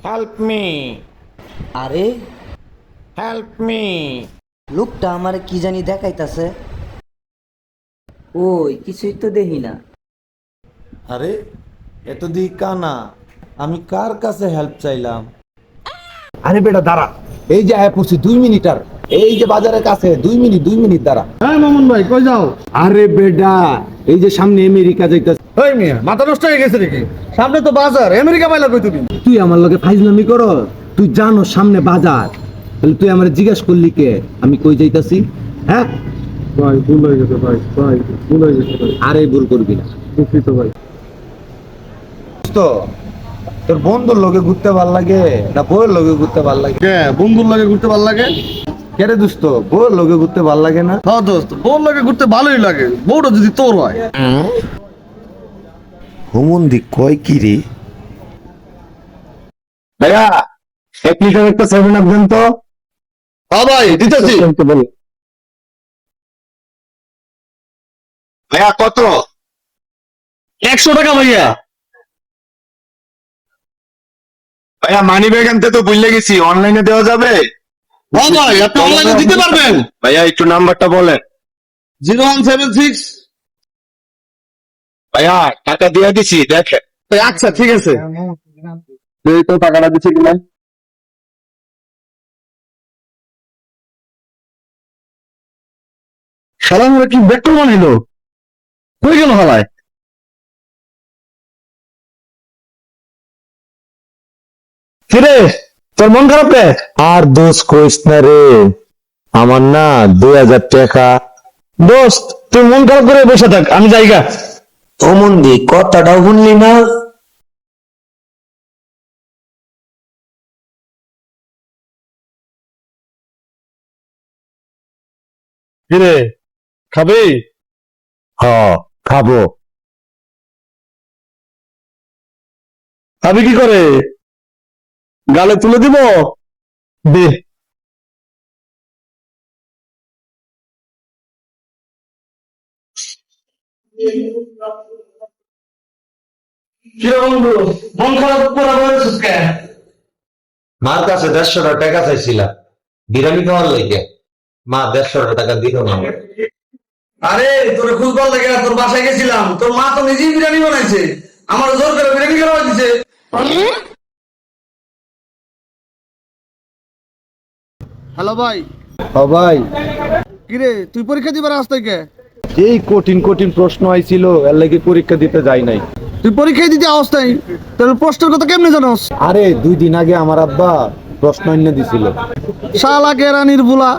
Help me, আরে help me. লোকটা আমার কি জানি দেখাইতাছে। ওই কিছুই তো দেখি না। আরে এত দি কানা, আমি কার কাছে হেল্প চাইলাম? আরে বেটা দাঁড়া, এই যে আয় পড়ছি 2 মিনিট, এই যে বাজারের কাছে 2 মিনিট দাঁড়া। হ্যাঁ মামুন ভাই, কই যাও? আরে বেটা, এই যে সামনে আমেরিকা যাইতাছে। ওই মিয়া, মাথা নষ্ট হয়ে গেছে নাকি? সামনে তো বাজার, আমেরিকা পাইলা কই তুমি? তুই আমার লগে ফাইজলামি করো? তুই জানো সামনে বাজার, তাহলে তুই আমার জিজ্ঞেস করলি কে আমি কই যাইতাছি? হ্যাঁ ভাই ভুল হয়ে গেছে ভাই, ভুল হয়ে গেছে ভাই, আরে ভুল করবি না। দুঃখিত ভাই। তো তোর বন্ধুর লগে ঘুরতে ভাল লাগে না বউয়ের লগে ঘুরতে ভাল লাগে? কে বন্ধুর লাগে ঘুরতে ভালো লাগে? কেরে দোস্ত, বউয়ের লগে ঘুরতে ভাল লাগে না? হ্যাঁ দোস্ত, বউর লাগে ঘুরতে ভালোই লাগে, বউটা যদি তোর হয়। হুমন্দি কয় কি রে? ভাইয়া 1 লিটার একটা 7 আপ দেন তো। হ্যাঁ ভাই দিতেছি। ভাইয়া কত? 100 টাকা ভাইয়া। ভাইয়া মানি ব্যাগ আনতে তো ভুলে গেছি, অনলাইনে দেওয়া যাবে? হ্যাঁ ভাই, আপনি অনলাইনে দিতে পারবেন। ভাইয়া একটু নাম্বারটা বলেন। 0176। ভাইয়া টাকা দিয়ে দিছি, দেখেন। আচ্ছা ঠিক আছে। এই তো টাকাটা দিছি কিনা। শালা আমরা কি বেট্রোল বানাইলো? কই গেল হালায়? কিরে তোর মন খারাপ রে? আর দোষ কইস না রে, আমার না 2000 টাকা। দোস্ত তুই মন খারাপ করে বসে থাক, আমি যাইগা। ও মন্দি, কথাটাও শুনলি না? কিরে খাবি? হ খাবো। খাবি কি করে? গালে তুলে দিব? দে। কিরে বন্ধু, মন খারাপ করে বসেছিস কেন? মার কাছে 150 টাকা চাইছিলাম বিরিয়ানি খাওয়ার লইগে। মা 150 টাকা দিল না। আরে তোরে খুঁজবার লাগে না, তোর বাসায় গেছিলাম, তোর মা তো নিজেই বিরিয়ানি বানাইছে, আমার জোর করে বিরিয়ানি খাওয়া দিছে। হ্যালো ভাই। ও ভাই, কিরে তুই পরীক্ষা দিবার আসতে কে? এই কঠিন কঠিন প্রশ্ন আইছিল, এর লাগি পরীক্ষা দিতে যাই নাই। তুই পরীক্ষায় দিতে অবস্থায় তাহলে প্রশ্নের কথা কেমনে জানোস? আরে 2 দিন আগে আমার আব্বা প্রশ্ন এনে দিছিল। শালা কেরানির বুলা,